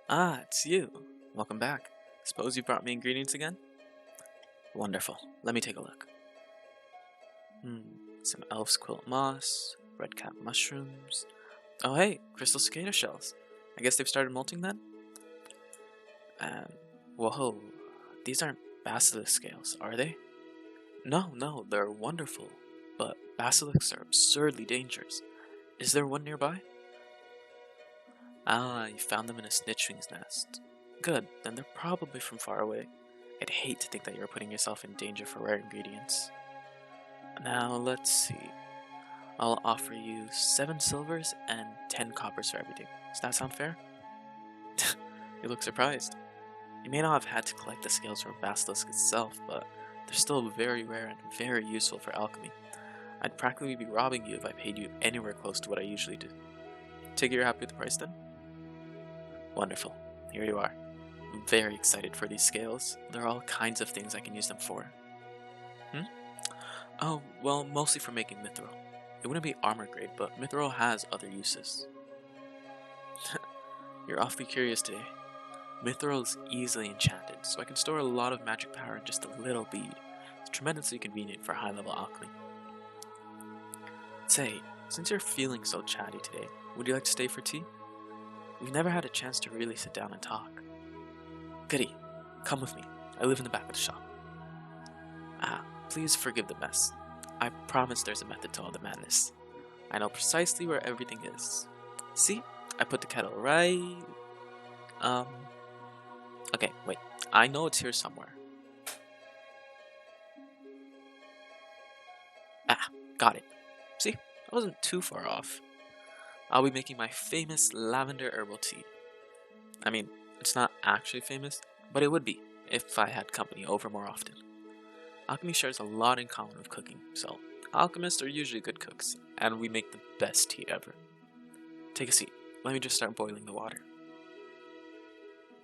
Ah, it's you. Welcome back. Suppose you brought me ingredients again? Wonderful. Let me take a look. Some elf's quilt moss, red cap mushrooms. Oh hey, crystal cicada shells. I guess they've started molting then? And whoa, these aren't basilisk scales, are they? No, they're wonderful. But basilisks are absurdly dangerous. Is there one nearby? Ah, you found them in a snitchwing's nest. Good, then they're probably from far away. I'd hate to think that you're putting yourself in danger for rare ingredients. Now, let's see. I'll offer you 7 silvers and 10 coppers for everything. Does that sound fair? You look surprised. You may not have had to collect the scales from Basilisk itself, but they're still very rare and very useful for alchemy. I'd practically be robbing you if I paid you anywhere close to what I usually do. Take it you're happy with the price then? Wonderful. Here you are. I'm very excited for these scales. There are all kinds of things I can use them for. Oh, well, mostly for making mithril. It wouldn't be armor grade, but mithril has other uses. You're awfully curious today. Mithril is easily enchanted, so I can store a lot of magic power in just a little bead. It's tremendously convenient for high-level alchemy. Say, since you're feeling so chatty today, would you like to stay for tea? We've never had a chance to really sit down and talk. Goody, come with me. I live in the back of the shop. Ah, please forgive the mess. I promise there's a method to all the madness. I know precisely where everything is. See? I put the kettle right... Okay, wait. I know it's here somewhere. Ah, got it. See? I wasn't too far off. I'll be making my famous lavender herbal tea. I mean, it's not actually famous, but it would be if I had company over more often. Alchemy shares a lot in common with cooking, so alchemists are usually good cooks, and we make the best tea ever. Take a seat. Let me just start boiling the water.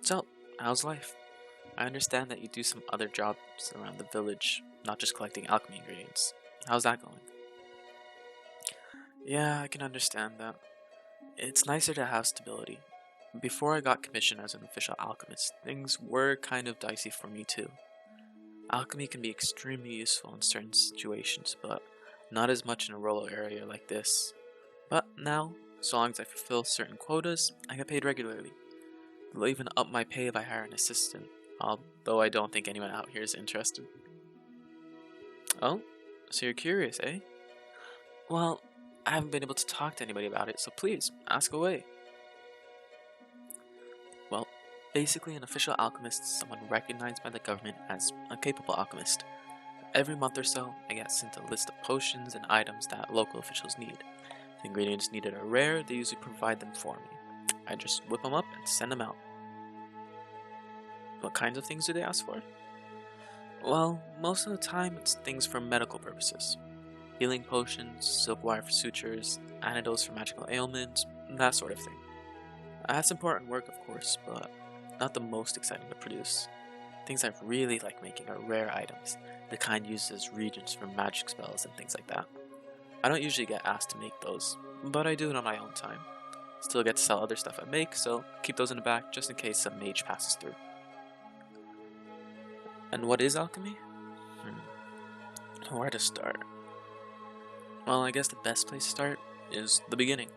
So, how's life? I understand that you do some other jobs around the village, not just collecting alchemy ingredients. How's that going? Yeah, I can understand that. It's nicer to have stability. Before I got commissioned as an official alchemist, things were kind of dicey for me too. Alchemy can be extremely useful in certain situations, but not as much in a rural area like this. But now, so long as I fulfill certain quotas, I get paid regularly. They'll even up my pay if I hire an assistant, although I don't think anyone out here is interested. Oh, so you're curious, eh? Well, I haven't been able to talk to anybody about it, so please, ask away. Well, basically an official alchemist is someone recognized by the government as a capable alchemist. Every month or so, I get sent a list of potions and items that local officials need. If the ingredients needed are rare, they usually provide them for me. I just whip them up and send them out. What kinds of things do they ask for? Well, most of the time it's things for medical purposes. Healing potions, silk wire for sutures, antidotes for magical ailments, that sort of thing. That's important work, of course, but not the most exciting to produce. Things I really like making are rare items, the kind used as regents for magic spells and things like that. I don't usually get asked to make those, but I do it on my own time. Still get to sell other stuff I make, so keep those in the back just in case some mage passes through. And what is alchemy? Where to start? Well, I guess the best place to start is the beginning.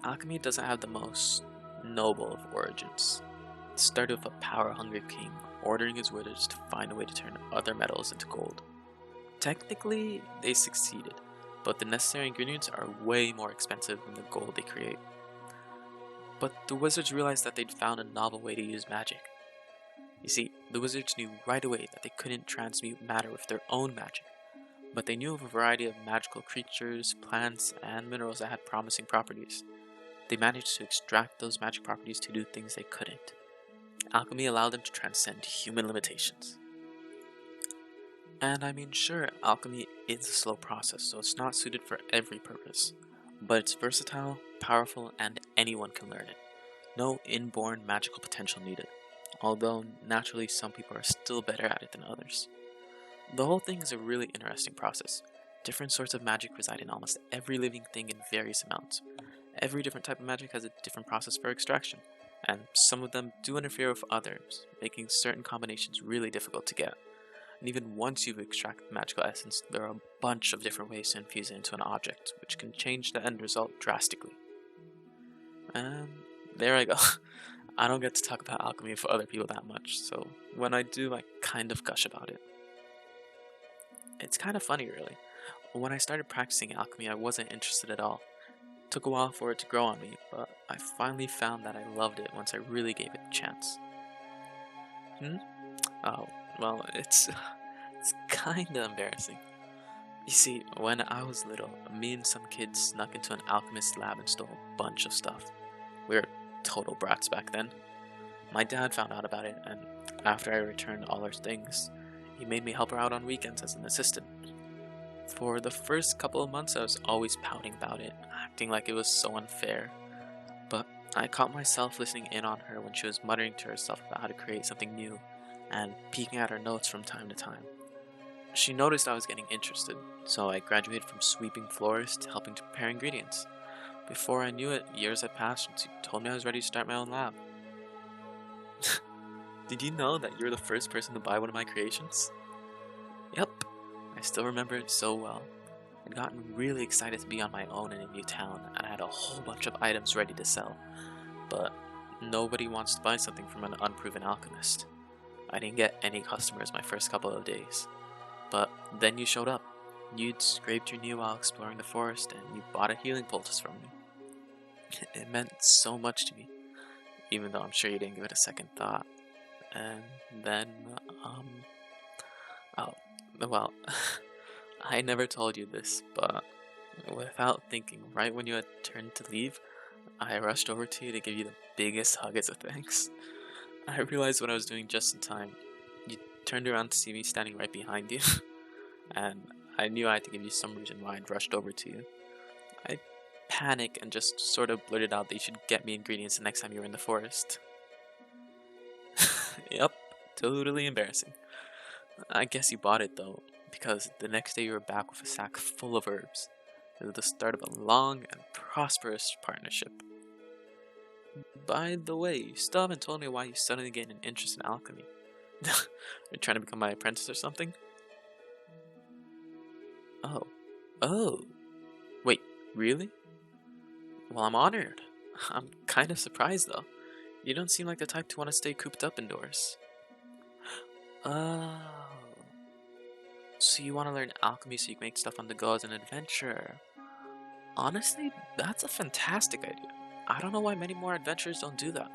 Alchemy doesn't have the most noble of origins. It started with a power-hungry king ordering his wizards to find a way to turn other metals into gold. Technically, they succeeded, but the necessary ingredients are way more expensive than the gold they create. But the wizards realized that they'd found a novel way to use magic. You see, the wizards knew right away that they couldn't transmute matter with their own magic, but they knew of a variety of magical creatures, plants, and minerals that had promising properties. They managed to extract those magic properties to do things they couldn't. Alchemy allowed them to transcend human limitations. And I mean, sure, alchemy is a slow process, so it's not suited for every purpose. But it's versatile, powerful, and anyone can learn it. No inborn magical potential needed, although naturally some people are still better at it than others. The whole thing is a really interesting process. Different sorts of magic reside in almost every living thing in various amounts. Every different type of magic has a different process for extraction, and some of them do interfere with others, making certain combinations really difficult to get. And even once you've extracted the magical essence, there are a bunch of different ways to infuse it into an object, which can change the end result drastically. And there I go. I don't get to talk about alchemy for other people that much, so when I do, I kind of gush about it. It's kind of funny, really. When I started practicing alchemy, I wasn't interested at all. It took a while for it to grow on me, but I finally found that I loved it once I really gave it a chance. Oh, well, it's kinda embarrassing. You see, when I was little, me and some kids snuck into an alchemist lab and stole a bunch of stuff. We were total brats back then. My dad found out about it, and after I returned all our things, he made me help her out on weekends as an assistant. For the first couple of months, I was always pouting about it, acting like it was so unfair. But I caught myself listening in on her when she was muttering to herself about how to create something new, and peeking at her notes from time to time. She noticed I was getting interested, so I graduated from sweeping floors to helping to prepare ingredients. Before I knew it, years had passed and she told me I was ready to start my own lab. Did you know that you're the first person to buy one of my creations? Yep, I still remember it so well. I'd gotten really excited to be on my own in a new town, and I had a whole bunch of items ready to sell. But nobody wants to buy something from an unproven alchemist. I didn't get any customers my first couple of days. But then you showed up. You'd scraped your knee while exploring the forest, and you bought a healing poultice from me. It meant so much to me, even though I'm sure you didn't give it a second thought. And then, oh, well, I never told you this, but without thinking, right when you had turned to leave, I rushed over to you to give you the biggest hug as a thanks. I realized what I was doing just in time. You turned around to see me standing right behind you, and I knew I had to give you some reason why I'd rushed over to you. I panicked and just sort of blurted out that you should get me ingredients the next time you were in the forest. Yep, totally embarrassing. I guess you bought it though, because the next day you were back with a sack full of herbs. It was the start of a long and prosperous partnership. By the way, you still haven't told me why you suddenly gained an interest in alchemy. Are you trying to become my apprentice or something? Oh, wait, really? Well, I'm honored. I'm kind of surprised though. You don't seem like the type to want to stay cooped up indoors. Oh, so you want to learn alchemy so you can make stuff on the go as an adventurer. Honestly, that's a fantastic idea. I don't know why many more adventurers don't do that.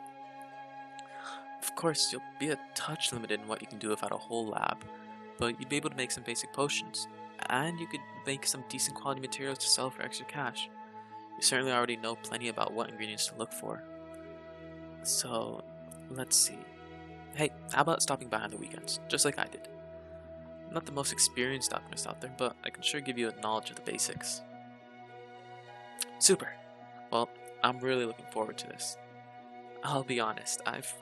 Of course, you'll be a touch limited in what you can do without a whole lab, but you'd be able to make some basic potions, and you could make some decent quality materials to sell for extra cash. You certainly already know plenty about what ingredients to look for. So, let's see. Hey, how about stopping by on the weekends, just like I did? I'm not the most experienced alchemist out there, but I can sure give you a knowledge of the basics. Super! Well, I'm really looking forward to this. I'll be honest, I've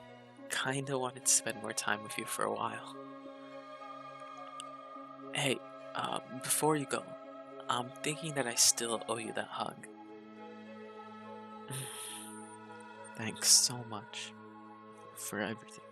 kinda wanted to spend more time with you for a while. Hey, before you go, I'm thinking that I still owe you that hug. Thanks so much for everything.